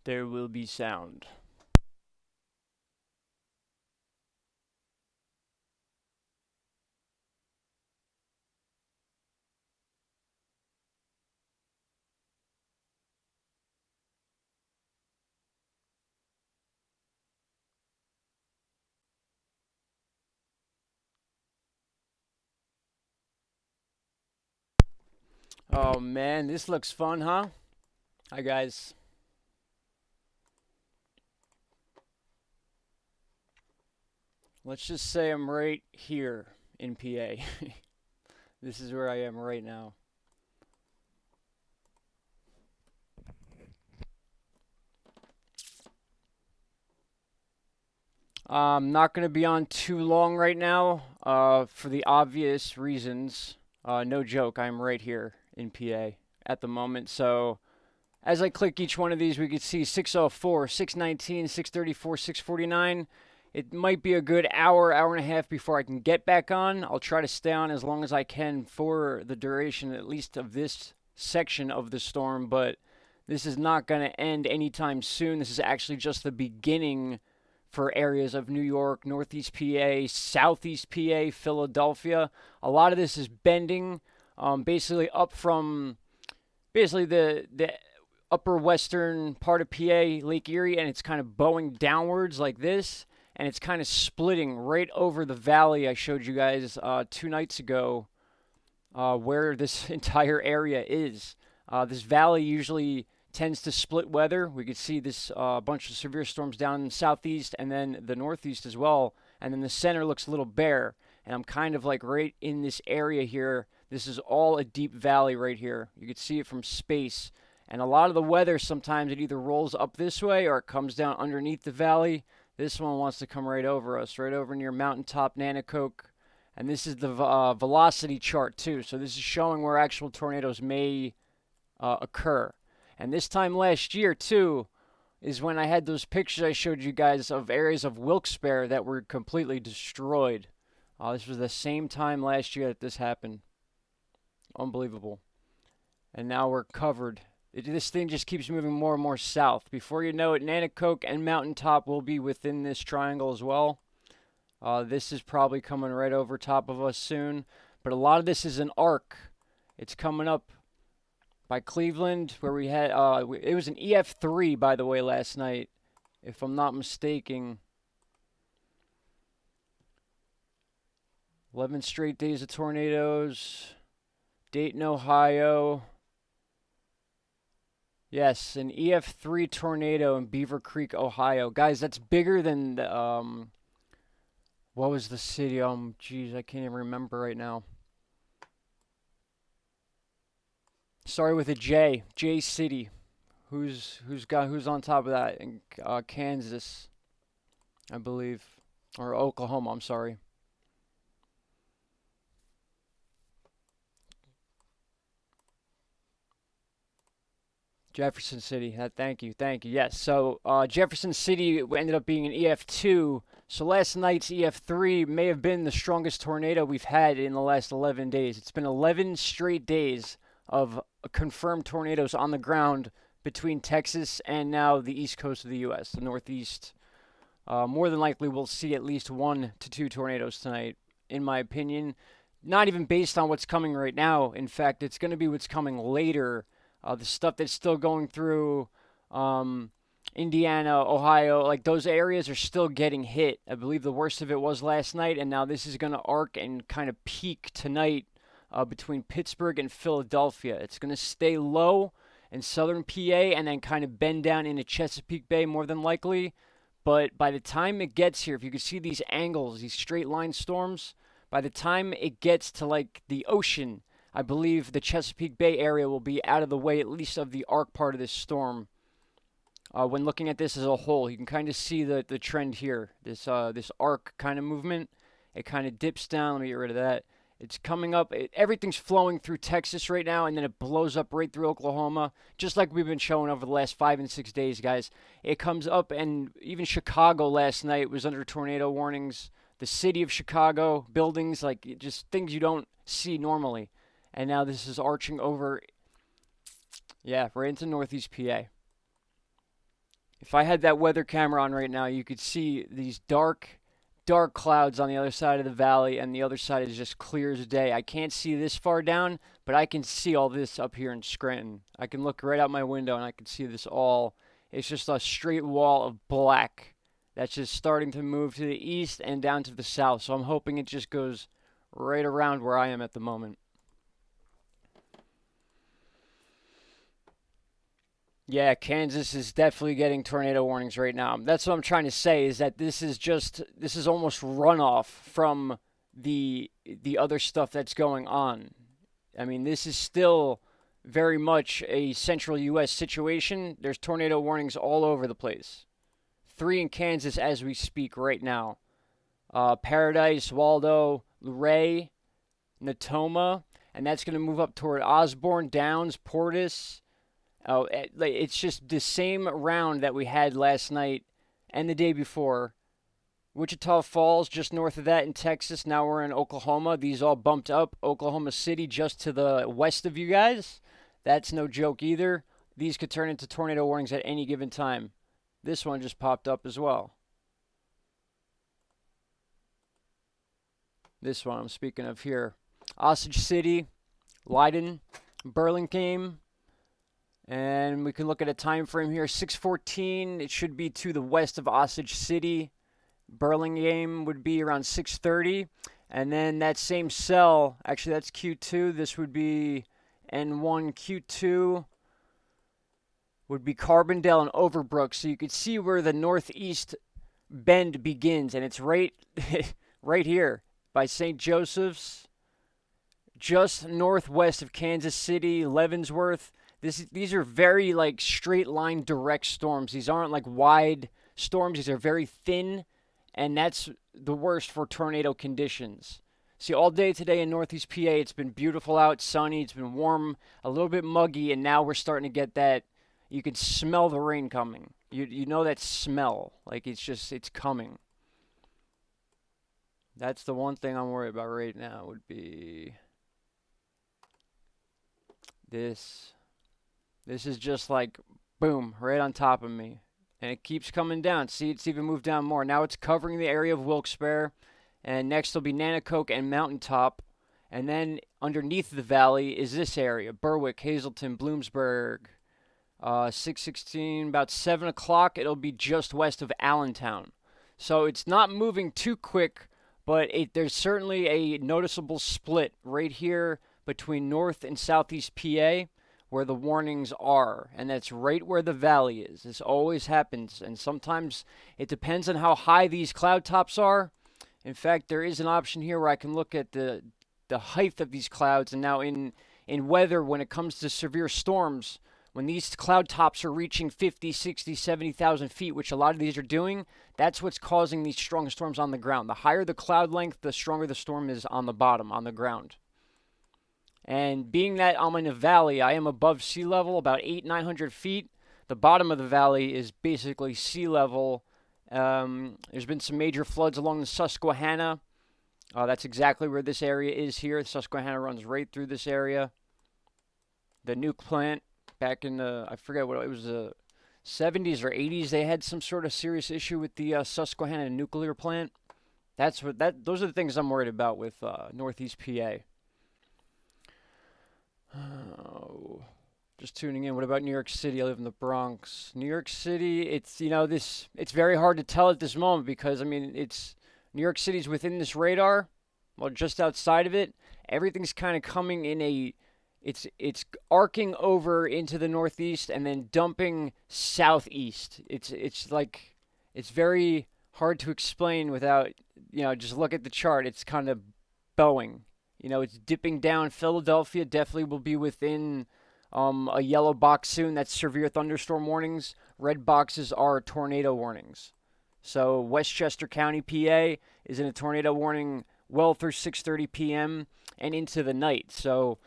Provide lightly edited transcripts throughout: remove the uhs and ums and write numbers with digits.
there will be sound. Oh man, this looks fun, huh? Hi guys. Let's just say I'm right here in PA. This is where I am right now. I'm not going to be on too long right now for the obvious reasons. No joke, I'm right here in PA at the moment. So as I click each one of these, we could see 604, 619, 634, 649. It might be a good hour, hour and a half before I can get back on. I'll try to stay on as long as I can for the duration, at least of this section of the storm, but this is not going to end anytime soon. This is actually just the beginning for areas of New York, Northeast PA, Southeast PA, Philadelphia. A lot of this is bending, basically up from basically the upper western part of PA, Lake Erie, and it's kind of bowing downwards like this, and it's kind of splitting right over the valley I showed you guys 2 nights ago, where this entire area is. This valley usually tends to split weather. We could see this bunch of severe storms down in the southeast and then the northeast as well. And then the center looks a little bare. And I'm kind of like right in this area here. This is all a deep valley right here. You could see it from space. And a lot of the weather sometimes it either rolls up this way or it comes down underneath the valley. This one wants to come right over us, right over near Mountaintop, Nanacoke. And this is the velocity chart too. So this is showing where actual tornadoes may occur. And this time last year, too, is when I had those pictures I showed you guys of areas of Wilkes-Barre that were completely destroyed. This was the same time last year that this happened. Unbelievable. And now we're covered. This thing just keeps moving more and more south. Before you know it, Nanacoke and Mountaintop will be within this triangle as well. This is probably coming right over top of us soon. But a lot of this is an arc. It's coming up by Cleveland, where we had, it was an EF3, by the way, last night, if I'm not mistaken. 11 straight days of tornadoes. Dayton, Ohio. Yes, an EF3 tornado in Beaver Creek, Ohio. Guys, that's bigger than the, what was the city? Geez, I can't even remember right now. Sorry, with a J. J City. Who's on top of that? In Kansas, I believe, or Oklahoma. I'm sorry. Jefferson City. Thank you, thank you. Yes. So Jefferson City ended up being an EF2. So last night's EF3 may have been the strongest tornado we've had in the last 11 days. It's been 11 straight days of confirmed tornadoes on the ground between Texas and now the east coast of the U.S., the Northeast. More than likely, we'll see at least 1 to 2 tornadoes tonight, in my opinion. Not even based on what's coming right now. In fact, it's going to be what's coming later. The stuff that's still going through Indiana, Ohio, like those areas are still getting hit. I believe the worst of it was last night, and now this is going to arc and kind of peak tonight between Pittsburgh and Philadelphia. It's going to stay low in southern PA and then kind of bend down into Chesapeake Bay more than likely. But by the time it gets here, if you can see these angles, these straight line storms, by the time it gets to like the ocean, I believe the Chesapeake Bay area will be out of the way, at least of the arc part of this storm. When looking at this as a whole, you can kind of see the trend here. This arc kind of movement, it kind of dips down. Let me get rid of that. It's coming up. Everything's flowing through Texas right now, and then it blows up right through Oklahoma, just like we've been showing over the last 5 and 6 days, guys. It comes up, and even Chicago last night was under tornado warnings. The city of Chicago, buildings, like just things you don't see normally. And now this is arching over, yeah, right into Northeast PA. If I had that weather camera on right now, you could see these dark, dark clouds on the other side of the valley, and the other side is just clear as day. I can't see this far down, but I can see all this up here in Scranton. I can look right out my window and I can see this all. It's just a straight wall of black that's just starting to move to the east and down to the south. So I'm hoping it just goes right around where I am at the moment. Yeah, Kansas is definitely getting tornado warnings right now. That's what I'm trying to say, is that this is almost runoff from the other stuff that's going on. I mean, this is still very much a central US situation. There's tornado warnings all over the place. 3 in Kansas as we speak right now. Paradise, Waldo, Luray, Natoma, and that's going to move up toward Osborne, Downs, Portis. Oh, it's just the same round that we had last night and the day before. Wichita Falls, just north of that in Texas. Now we're in Oklahoma. These all bumped up. Oklahoma City, just to the west of you guys. That's no joke either. These could turn into tornado warnings at any given time. This one just popped up as well. This one I'm speaking of here. Osage City, Leiden, Burlingame. And we can look at a time frame here, 6:14. It should be to the west of Osage City. Burlingame would be around 6:30. And then that same cell, actually that's Q2. This would be N1. Q2 would be Carbondale and Overbrook. So you could see where the northeast bend begins. And it's right, right here by St. Joseph's, just northwest of Kansas City, Leavenworth. These are very like straight line direct storms. These aren't like wide storms. These are very thin, and that's the worst for tornado conditions. See, all day today in Northeast PA, it's been beautiful out, sunny, it's been warm, a little bit muggy, and now we're starting to get that. You can smell the rain coming. You know that smell. Like it's coming. That's the one thing I'm worried about right now would be this. This is just like, boom, right on top of me. And it keeps coming down. See, it's even moved down more. Now it's covering the area of Wilkes-Barre. And next will be Nanacoke and Mountaintop. And then underneath the valley is this area, Berwick, Hazleton, Bloomsburg. 6:16, about 7 o'clock, it'll be just west of Allentown. So it's not moving too quick, but there's certainly a noticeable split right here between North and Southeast PA, where the warnings are, and that's right where the valley is. This always happens, and sometimes it depends on how high these cloud tops are. In fact, there is an option here where I can look at the height of these clouds, and now in weather, when it comes to severe storms, when these cloud tops are reaching 50, 60, 70,000 feet, which a lot of these are doing, that's what's causing these strong storms on the ground. The higher the cloud length, the stronger the storm is on the bottom, on the ground. And being that I'm in a valley, I am above sea level, about 900 feet. The bottom of the valley is basically sea level. There's been some major floods along the Susquehanna. That's exactly where this area is here. The Susquehanna runs right through this area. The nuke plant back in the, I forget what it was, the 70s or 80s, they had some sort of serious issue with the Susquehanna nuclear plant. Those are the things I'm worried about with Northeast PA. Oh, just tuning in. What about New York City? I live in the Bronx. New York City, it's very hard to tell at this moment because, I mean, New York City's within this radar, well, just outside of it. Everything's kind of coming in it's arcing over into the northeast and then dumping southeast. It's very hard to explain without, just look at the chart. It's kind of bowing. It's dipping down. Philadelphia definitely will be within a yellow box soon. That's severe thunderstorm warnings. Red boxes are tornado warnings. So Westchester County, PA is in a tornado warning well through 6:30 p.m. and into the night. So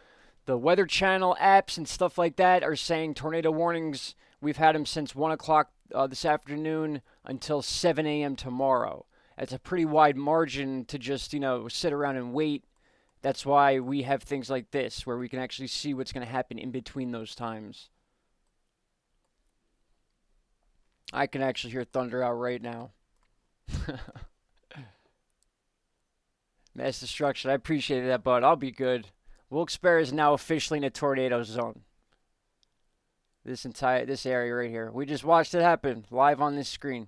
the Weather Channel apps and stuff like that are saying tornado warnings. We've had them since 1 o'clock this afternoon until 7 a.m. tomorrow. It's a pretty wide margin to just, sit around and wait. That's why we have things like this, where we can actually see what's going to happen in between those times. I can actually hear thunder out right now. Mass destruction. I appreciate that, bud. I'll be good. Wilkes-Barre is now officially in a tornado zone. This area right here. We just watched it happen live on this screen.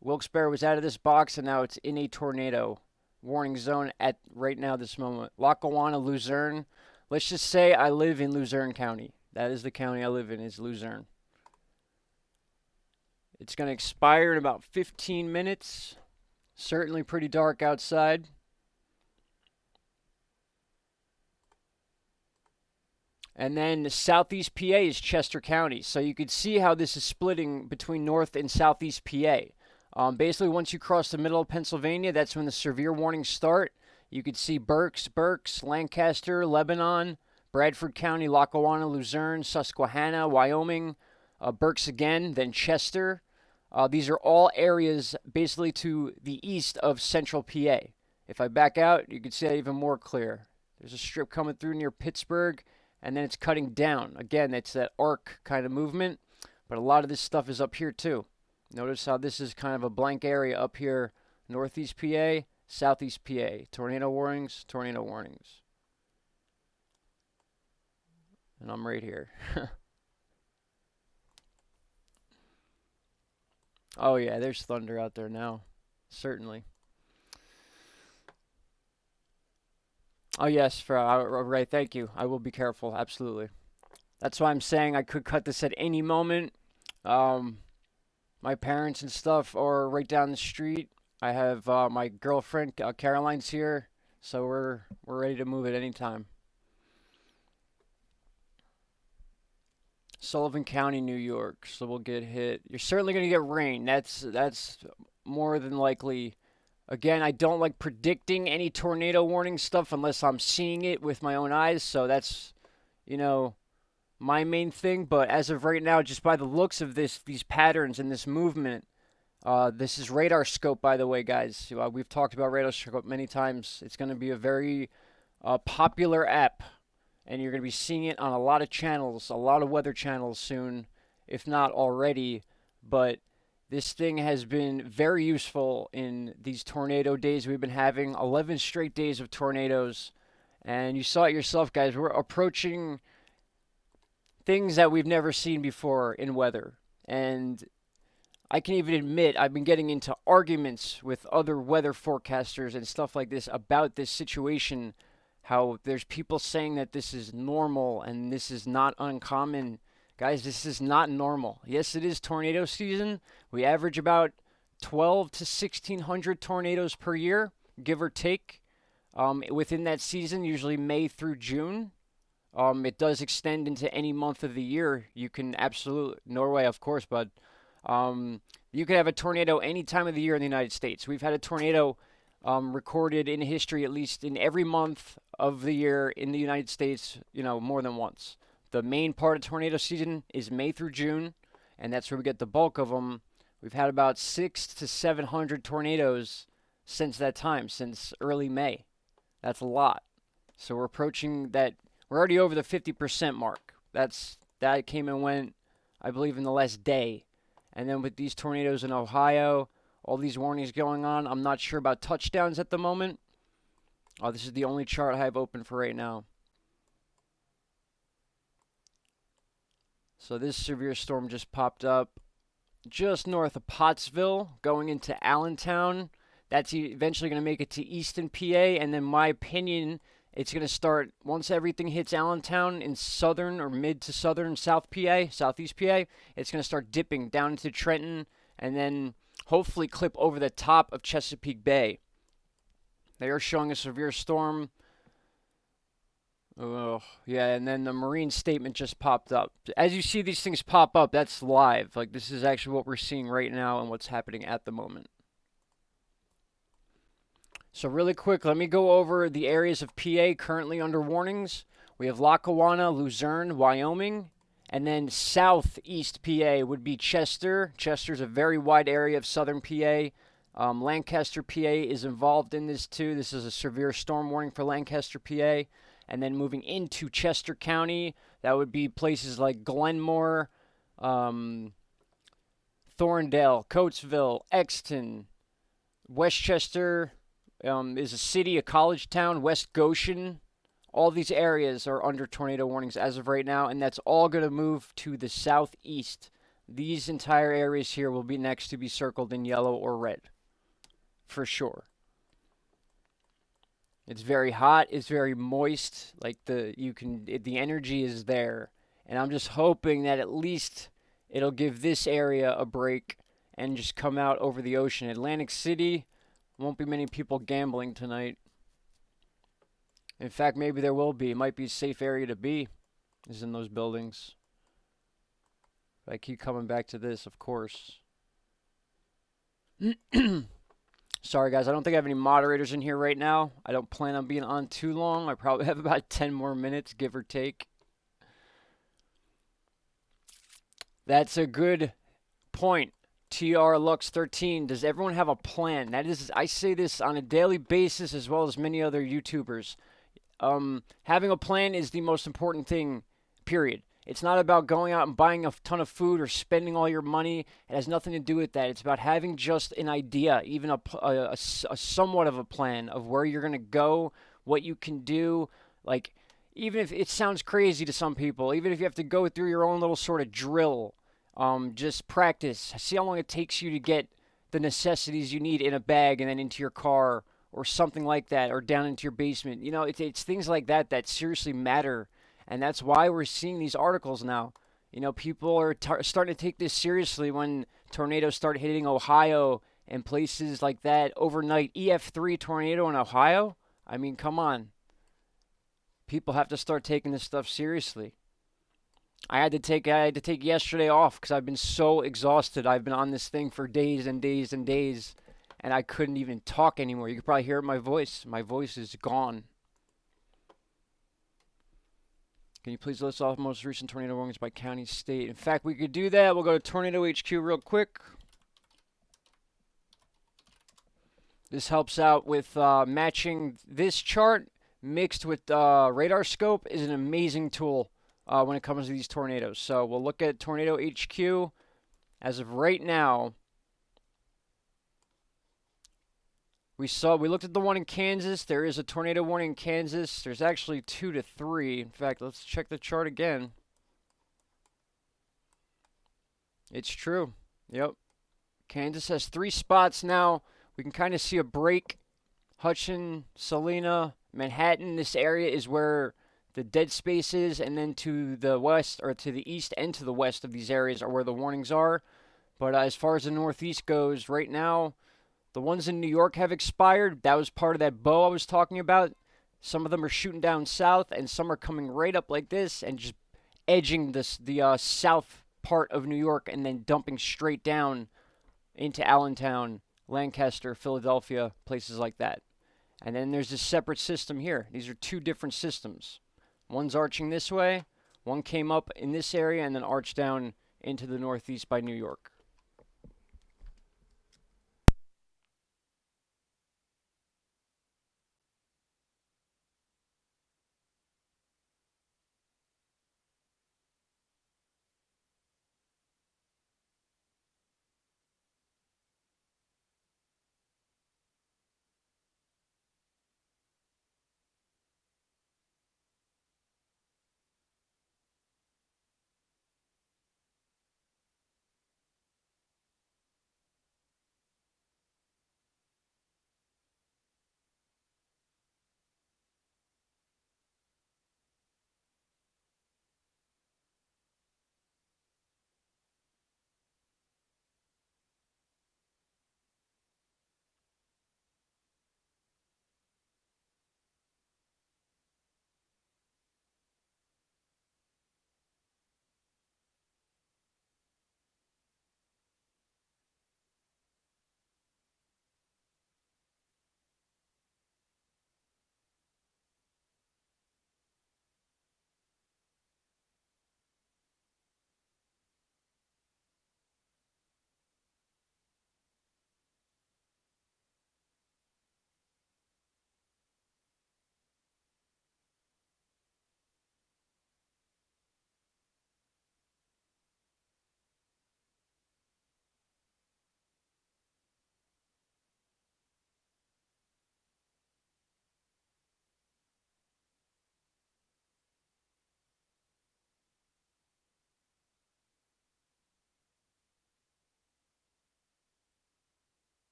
Wilkes-Barre was out of this box, and now it's in a tornado warning zone at right now this moment. Lackawanna, Luzerne. Let's just say I live in Luzerne County. That is the county I live in, is Luzerne. It's going to expire in about 15 minutes. Certainly pretty dark outside. And then southeast PA is Chester County. So you could see how this is splitting between north and southeast PA. Basically, once you cross the middle of Pennsylvania, that's when the severe warnings start. You could see Berks, Lancaster, Lebanon, Bradford County, Lackawanna, Luzerne, Susquehanna, Wyoming, Berks again, then Chester. These are all areas basically to the east of central PA. If I back out, you can see that even more clear. There's a strip coming through near Pittsburgh, and then it's cutting down. Again, it's that arc kind of movement, but a lot of this stuff is up here too. Notice how this is kind of a blank area up here, northeast PA, southeast PA. Tornado warnings, tornado warnings. And I'm right here. Oh yeah, there's thunder out there now. Certainly. Oh yes, right, thank you. I will be careful, absolutely. That's why I'm saying I could cut this at any moment. My parents and stuff are right down the street. I have my girlfriend Caroline's here, so we're ready to move at any time. Sullivan County, New York. So we'll get hit. You're certainly going to get rain. That's more than likely. Again, I don't like predicting any tornado warning stuff unless I'm seeing it with my own eyes. So that's, you know, my main thing. But as of right now, just by the looks of these patterns and this movement, this is radar scope, by the way, guys. We've talked about radar scope many times. It's going to be a very popular app, and you're going to be seeing it on a lot of channels, a lot of weather channels soon, if not already. But this thing has been very useful in these tornado days we've been having. 11 straight days of tornadoes. And you saw it yourself, guys. We're approaching things that we've never seen before in weather. And I can even admit I've been getting into arguments with other weather forecasters and stuff like this about this situation. How there's people saying that this is normal and this is not uncommon. Guys, this is not normal. Yes, it is tornado season. We average about 12 to 1,600 tornadoes per year, give or take. Within that season, usually May through June. It does extend into any month of the year. You can absolutely, Norway, of course, but you could have a tornado any time of the year in the United States. We've had a tornado recorded in history, at least in every month of the year in the United States, more than once. The main part of tornado season is May through June, and that's where we get the bulk of them. We've had about 600 to 700 tornadoes since that time, since early May. That's a lot. So we're approaching that. We're already over the 50% mark. That came and went, I believe, in the last day. And then with these tornadoes in Ohio, all these warnings going on, I'm not sure about touchdowns at the moment. Oh, this is the only chart I have open for right now. So this severe storm just popped up just north of Pottsville, going into Allentown. That's eventually going to make it to Easton, PA. And then my opinion, it's going to start once everything hits Allentown in southern or mid to southern South PA, Southeast PA. It's going to start dipping down into Trenton and then hopefully clip over the top of Chesapeake Bay. They are showing a severe storm. Oh, yeah, and then the marine statement just popped up. As you see these things pop up, that's live. Like, this is actually what we're seeing right now and what's happening at the moment. So really quick, let me go over the areas of PA currently under warnings. We have Lackawanna, Luzerne, Wyoming, and then southeast PA would be Chester. Chester's a very wide area of southern PA. Lancaster, PA is involved in this too. This is a severe storm warning for Lancaster, PA. And then moving into Chester County, that would be places like Glenmore, Thorndale, Coatesville, Exton, Westchester is a city, a college town, West Goshen. All these areas are under tornado warnings as of right now, and that's all going to move to the southeast. These entire areas here will be next to be circled in yellow or red, for sure. It's very hot. It's very moist. Like the energy is there, and I'm just hoping that at least it'll give this area a break and just come out over the ocean. Atlantic City, won't be many people gambling tonight. In fact, maybe there will be. It might be a safe area to be, is in those buildings. I keep coming back to this, of course. Sorry, guys. I don't think I have any moderators in here right now. I don't plan on being on too long. I probably have about 10 more minutes, give or take. That's a good point. TR Lux 13. Does everyone have a plan? That is, I say this on a daily basis as well as many other YouTubers. Having a plan is the most important thing, period. It's not about going out and buying a ton of food or spending all your money. It has nothing to do with that. It's about having just an idea, even a somewhat of a plan of where you're going to go, what you can do. Like, even if it sounds crazy to some people, even if you have to go through your own little sort of drill, just practice. See how long it takes you to get the necessities you need in a bag and then into your car or something like that, or down into your basement. You know, it's things like that that seriously matter. And that's why we're seeing these articles now. You know, people are starting to take this seriously when tornadoes start hitting Ohio and places like that overnight. EF3 tornado in Ohio? I mean, come on. People have to start taking this stuff seriously. I had to take yesterday off because I've been so exhausted. I've been on this thing for days and days and days, and I couldn't even talk anymore. You can probably hear it in my voice. My voice is gone. Can you please list off most recent tornado warnings by county, state? In fact, we could do that. We'll go to Tornado HQ real quick. This helps out with matching this chart mixed with radar scope is an amazing tool when it comes to these tornadoes. So we'll look at Tornado HQ as of right now. We looked at the one in Kansas. There is a tornado warning in Kansas. There's actually 2 to 3. In fact, let's check the chart again. It's true. Yep. Kansas has 3 spots now. We can kind of see a break. Hutchin, Salina, Manhattan. This area is where the dead space is, and then to the west, or to the east and to the west of these areas are where the warnings are. But as far as the northeast goes, right now, the ones in New York have expired. That was part of that bow I was talking about. Some of them are shooting down south, and some are coming right up like this and just edging the south part of New York and then dumping straight down into Allentown, Lancaster, Philadelphia, places like that. And then there's this separate system here. These are 2 different systems. One's arching this way. One came up in this area and then arched down into the northeast by New York.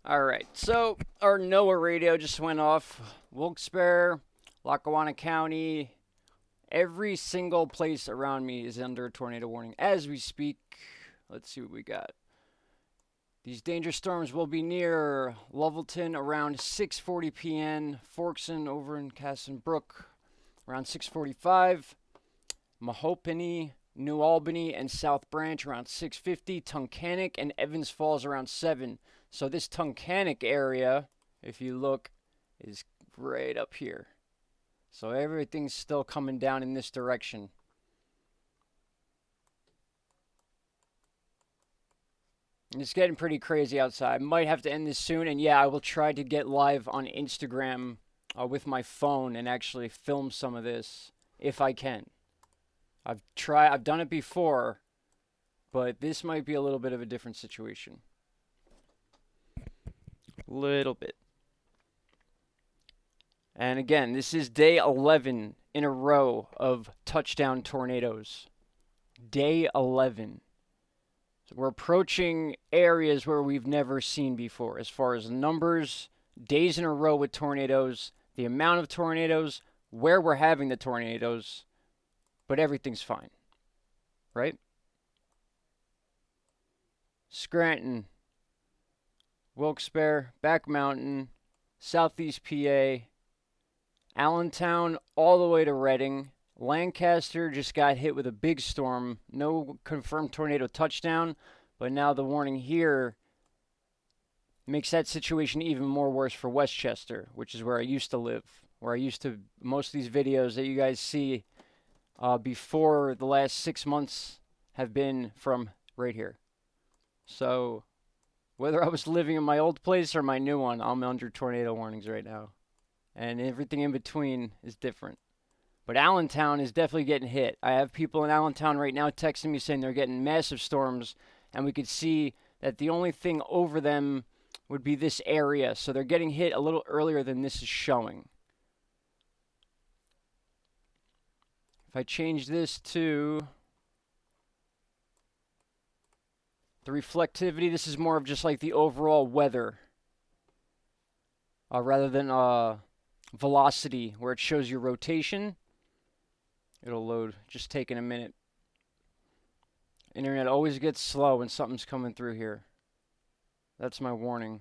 All right, so our NOAA radio just went off. Wilkes-Barre, Lackawanna County, every single place around me is under a tornado warning as we speak. Let's see what we got. These danger storms will be near Lovelton around 6:40 p.m., Forkson over in Casson Brook around 6:45, Mahopané, New Albany, and South Branch around 6:50, Tunkhannock and Evans Falls around 7. So this Tunkhannock area, if you look, is right up here. So everything's still coming down in this direction. It's getting pretty crazy outside. I might have to end this soon, and yeah, I will try to get live on Instagram with my phone and actually film some of this if I can. I've done it before, but this might be a little bit of a different situation. Little bit. And again, this is day 11 in a row of touchdown tornadoes. Day 11. So we're approaching areas where we've never seen before as far as numbers, days in a row with tornadoes, the amount of tornadoes, where we're having the tornadoes, but everything's fine, right? Scranton, Wilkes-Barre, Back Mountain, Southeast PA, Allentown, all the way to Reading. Lancaster just got hit with a big storm. No confirmed tornado touchdown, but now the warning here makes that situation even more worse for Westchester, which is where I used to live, where I used to, most of these videos that you guys see before the last 6 months have been from right here. So whether I was living in my old place or my new one, I'm under tornado warnings right now. And everything in between is different. But Allentown is definitely getting hit. I have people in Allentown right now texting me saying they're getting massive storms, and we could see that the only thing over them would be this area. So they're getting hit a little earlier than this is showing. If I change this to the reflectivity, this is more of just like the overall weather rather than velocity, where it shows your rotation. It'll load, just taking a minute. Internet always gets slow when something's coming through here. That's my warning.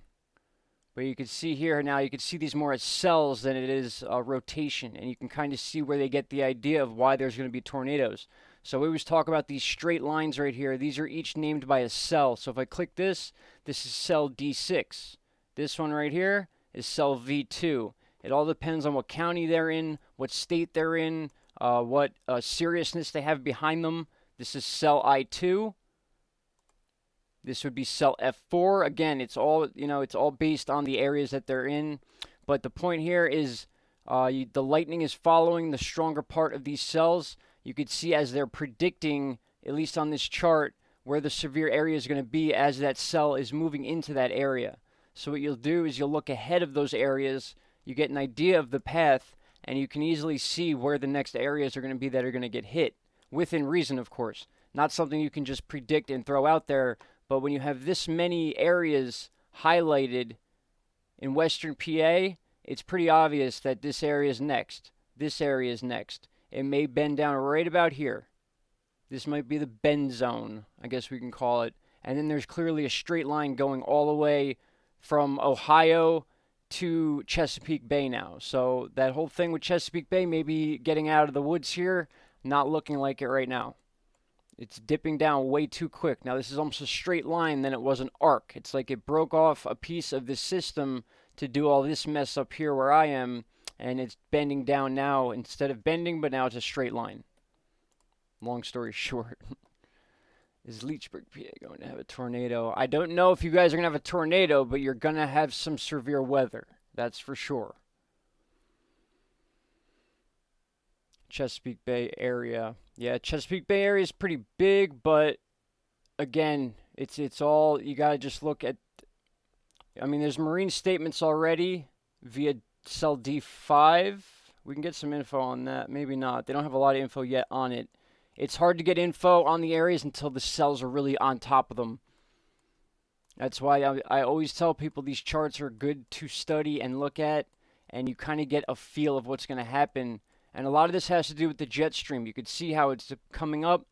But you can see here now, you can see these more as cells than it is rotation. And you can kind of see where they get the idea of why there's going to be tornadoes. So we always talk about these straight lines right here. These are each named by a cell. So if I click this, this is cell D6. This one right here is cell V2. It all depends on what county they're in, what state they're in, what seriousness they have behind them. This is cell I2. This would be cell F4. Again, it's all, it's all based on the areas that they're in. But the point here is the lightning is following the stronger part of these cells. You could see as they're predicting, at least on this chart, where the severe area is going to be as that cell is moving into that area. So what you'll do is you'll look ahead of those areas. You get an idea of the path, and you can easily see where the next areas are going to be that are going to get hit. Within reason, of course. Not something you can just predict and throw out there, but when you have this many areas highlighted in Western PA, it's pretty obvious that this area is next. This area is next. It may bend down right about here. This might be the bend zone, I guess we can call it. And then there's clearly a straight line going all the way from Ohio to Chesapeake Bay now. So that whole thing with Chesapeake Bay may be getting out of the woods here, not looking like it right now. It's dipping down way too quick. Now this is almost a straight line, then it was an arc. It's like it broke off a piece of the system to do all this mess up here where I am, and it's bending down now instead of bending, but now it's a straight line. Long story short. Is Leechburg, PA going to have a tornado? I don't know if you guys are going to have a tornado, but you're going to have some severe weather. That's for sure. Chesapeake Bay area. Yeah, Chesapeake Bay area is pretty big, but again, it's all, you got to just look at, I mean, there's marine statements already via cell D5. We can get some info on that. Maybe not. They don't have a lot of info yet on it. It's hard to get info on the areas until the cells are really on top of them. That's why I always tell people these charts are good to study and look at, and you kind of get a feel of what's going to happen. And a lot of this has to do with the jet stream. You could see how it's coming up,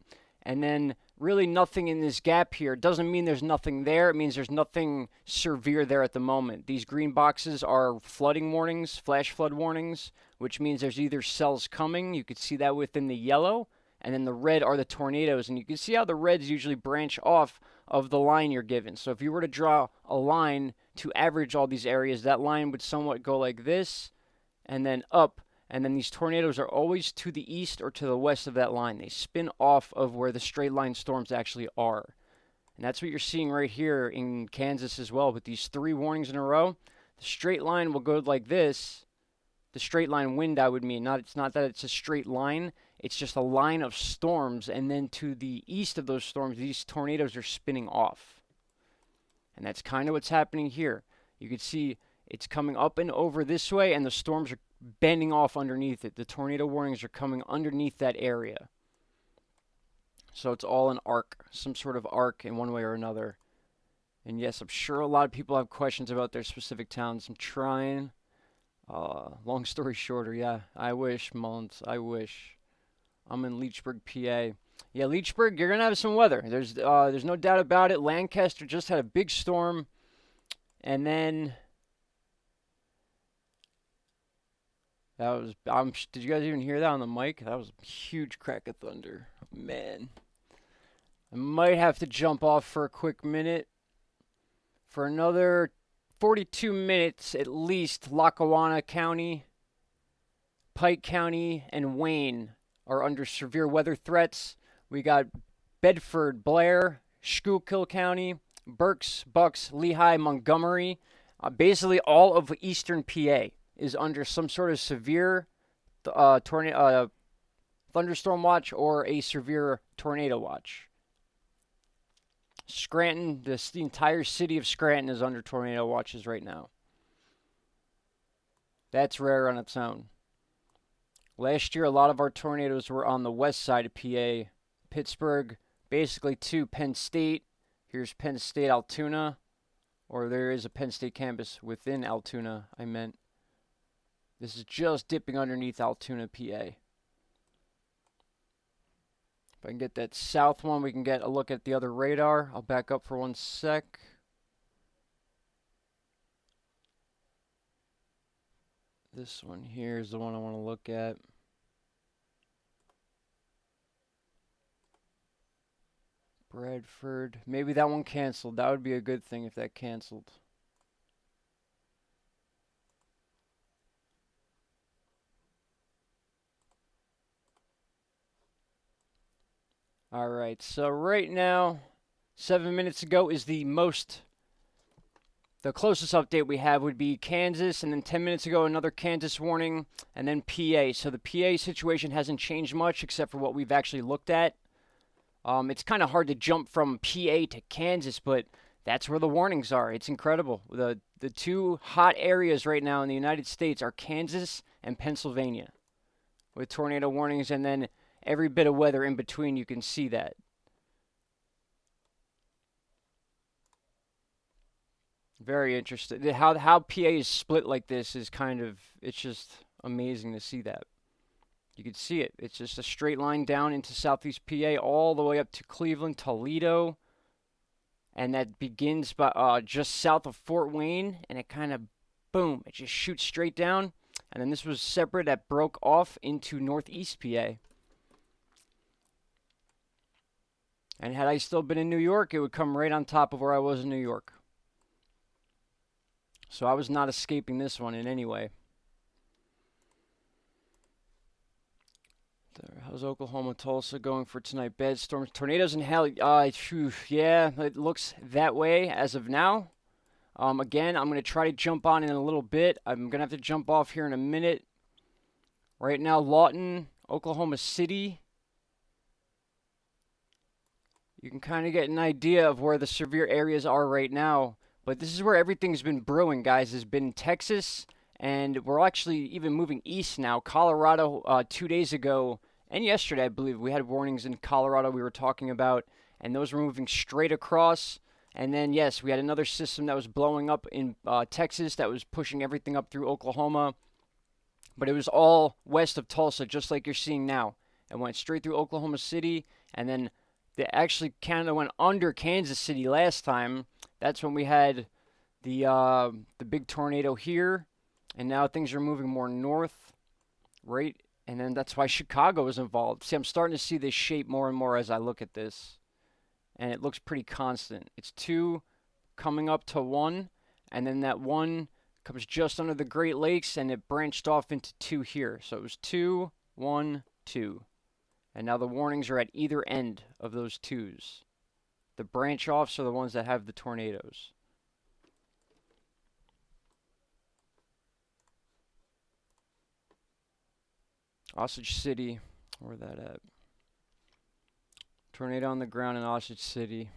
and then really nothing in this gap here. It doesn't mean there's nothing there. It means there's nothing severe there at the moment. These green boxes are flooding warnings, flash flood warnings, which means there's either cells coming. You could see that within the yellow, and then the red are the tornadoes. And you can see how the reds usually branch off of the line you're given. So if you were to draw a line to average all these areas, that line would somewhat go like this and then up. And then these tornadoes are always to the east or to the west of that line. They spin off of where the straight line storms actually are. And that's what you're seeing right here in Kansas as well. With these 3 warnings in a row, the straight line will go like this. The straight line wind, I would mean. It's not that it's a straight line. It's just a line of storms. And then to the east of those storms, these tornadoes are spinning off. And that's kind of what's happening here. You can see it's coming up and over this way, and the storms are bending off underneath it. The tornado warnings are coming underneath that area. So it's all an arc, some sort of arc in one way or another. And yes, I'm sure a lot of people have questions about their specific towns. I'm trying. Long story shorter, yeah, I wish, Mullins, I wish. I'm in Leechburg, PA. Yeah, Leechburg, you're going to have some weather. There's no doubt about it. Lancaster just had a big storm. And then did you guys even hear that on the mic? That was a huge crack of thunder. Man. I might have to jump off for a quick minute. For another 42 minutes at least, Lackawanna County, Pike County, and Wayne are under severe weather threats. We got Bedford, Blair, Schuylkill County, Berks, Bucks, Lehigh, Montgomery. Basically all of eastern PA is under some sort of severe thunderstorm watch or a severe tornado watch. Scranton, the entire city of Scranton is under tornado watches right now. That's rare on its own. Last year, a lot of our tornadoes were on the west side of PA. Pittsburgh, basically to Penn State. Here's Penn State, Altoona. Or there is a Penn State campus within Altoona, I meant. This is just dipping underneath Altoona, PA. If I can get that south one, we can get a look at the other radar. I'll back up for 1 sec. This one here is the one I want to look at. Bradford. Maybe that one canceled. That would be a good thing if that canceled. All right, so right now, 7 minutes ago is the closest update we have would be Kansas, and then 10 minutes ago, another Kansas warning, and then PA. So the PA situation hasn't changed much except for what we've actually looked at. It's kind of hard to jump from PA to Kansas, but that's where the warnings are. It's incredible. The 2 hot areas right now in the United States are Kansas and Pennsylvania with tornado warnings, and then every bit of weather in between, you can see that. Very interesting. How PA is split like this is it's just amazing to see that. You can see it. It's just a straight line down into southeast PA all the way up to Cleveland, Toledo. And that begins by just south of Fort Wayne, and it kind of, boom, it just shoots straight down. And then this was separate that broke off into northeast PA. And had I still been in New York, it would come right on top of where I was in New York. So I was not escaping this one in any way. How's Oklahoma, Tulsa going for tonight? Bad storms, tornadoes, and hail. Yeah, it looks that way as of now. Again, I'm going to try to jump on in a little bit. I'm going to have to jump off here in a minute. Right now, Lawton, Oklahoma City. You can kind of get an idea of where the severe areas are right now. But this is where everything's been brewing, guys. Has been Texas, and we're actually even moving east now. Colorado 2 days ago, and yesterday, I believe, we had warnings in Colorado we were talking about, and those were moving straight across. And then, yes, we had another system that was blowing up in Texas that was pushing everything up through Oklahoma. But it was all west of Tulsa, just like you're seeing now. It went straight through Oklahoma City, and then they actually kind of went under Kansas City last time. That's when we had the big tornado here, and now things are moving more north, right? And then that's why Chicago is involved. See, I'm starting to see this shape more and more as I look at this, and it looks pretty constant. It's 2 coming up to 1, and then that 1 comes just under the Great Lakes, and it branched off into 2 here. So it was 2, 1, 2. And now the warnings are at either end of those 2s. The branch offs are the ones that have the tornadoes. Osage City, where that at? Tornado on the ground in Osage City.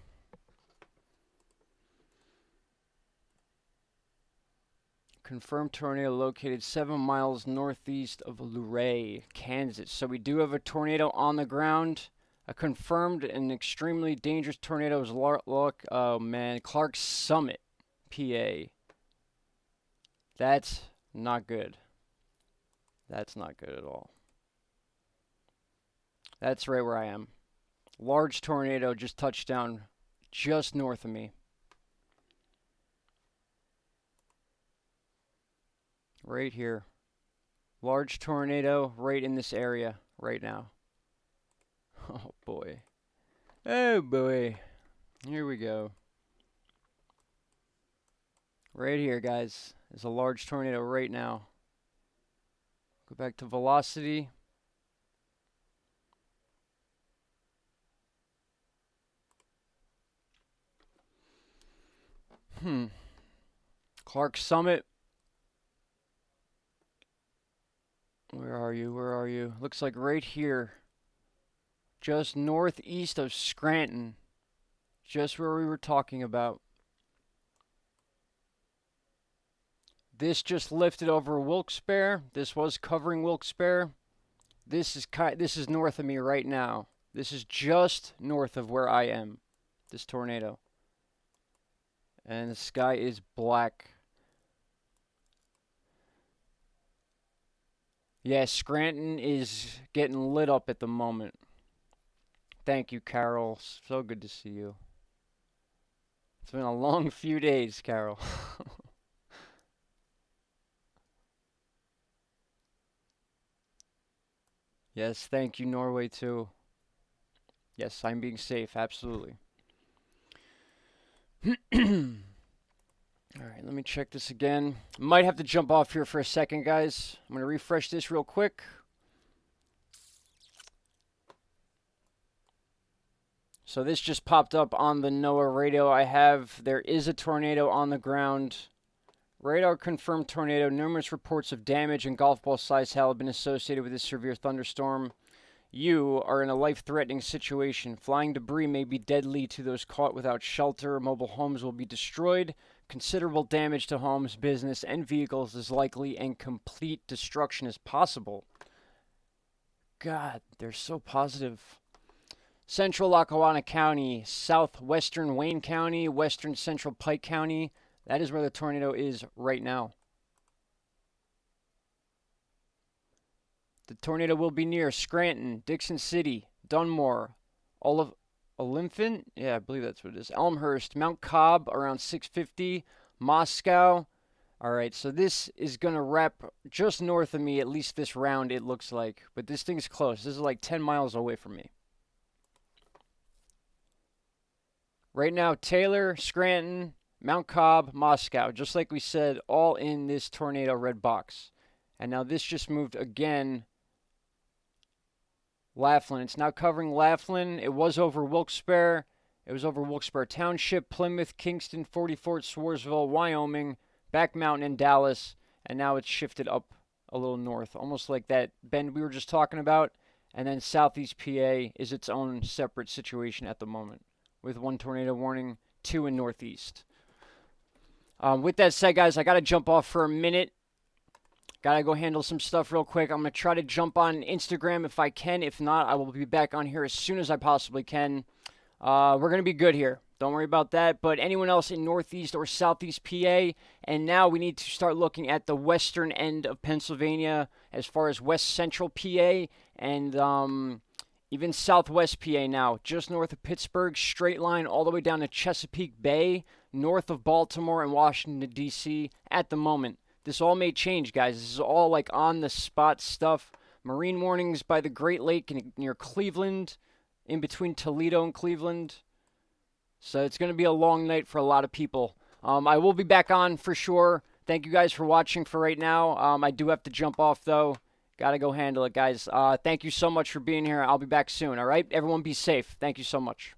Confirmed tornado located 7 miles northeast of Luray, Kansas. So we do have a tornado on the ground. A confirmed and extremely dangerous tornado is Clark Summit, PA. That's not good. That's not good at all. That's right where I am. Large tornado just touched down just north of me. Right here. Large tornado right in this area right now. Oh boy. Oh boy. Here we go. Right here, guys. There's a large tornado right now. Go back to velocity. Clark Summit. Where are you? Where are you? Looks like right here. Just northeast of Scranton. Just where we were talking about. This just lifted over Wilkes-Barre. This was covering Wilkes-Barre. This is north of me right now. This is just north of where I am. This tornado. And the sky is black. Yeah, Scranton is getting lit up at the moment. Thank you, Carol. So good to see you. It's been a long few days, Carol. Yes, thank you, Norway, too. Yes, I'm being safe, absolutely. Alright, let me check this again. Might have to jump off here for a second, guys. I'm going to refresh this real quick. So this just popped up on the NOAA radio there is a tornado on the ground. Radar confirmed tornado. Numerous reports of damage and golf ball sized hail have been associated with this severe thunderstorm. You are in a life-threatening situation. Flying debris may be deadly to those caught without shelter. Mobile homes will be destroyed. Considerable damage to homes, business, and vehicles is likely, and complete destruction is possible. God, they're so positive. Central Lackawanna County, southwestern Wayne County, western central Pike County. That is where the tornado is right now. The tornado will be near Scranton, Dixon City, Dunmore, Olyphant, yeah, I believe that's what it is, Elmhurst, Mount Cobb around 650, Moscow. All right, so this is going to wrap just north of me, at least this round it looks like. But this thing's close. This is like 10 miles away from me. Right now, Taylor, Scranton, Mount Cobb, Moscow, just like we said, all in this tornado red box. And now this just moved again. Laughlin. It's now covering Laughlin. It was over Wilkes-Barre. It was over Wilkes-Barre Township, Plymouth, Kingston, 40 Fort, Swarsville, Wyoming, Back Mountain, and Dallas. And now it's shifted up a little north, almost like that bend we were just talking about. And then southeast PA is its own separate situation at the moment, with 1 tornado warning, 2 in northeast. With that said, guys, I got to jump off for a minute. Gotta go handle some stuff real quick. I'm going to try to jump on Instagram if I can. If not, I will be back on here as soon as I possibly can. We're going to be good here. Don't worry about that. But anyone else in Northeast or Southeast PA, and now we need to start looking at the western end of Pennsylvania as far as West Central PA and even Southwest PA now, just north of Pittsburgh, straight line all the way down to Chesapeake Bay, north of Baltimore and Washington, D.C. at the moment. This all may change, guys. This is all like on the spot stuff. Marine warnings by the Great Lake near Cleveland, in between Toledo and Cleveland. So it's going to be a long night for a lot of people. I will be back on for sure. Thank you guys for watching for right now. I do have to jump off, though. Got to go handle it, guys. Thank you so much for being here. I'll be back soon, all right? Everyone be safe. Thank you so much.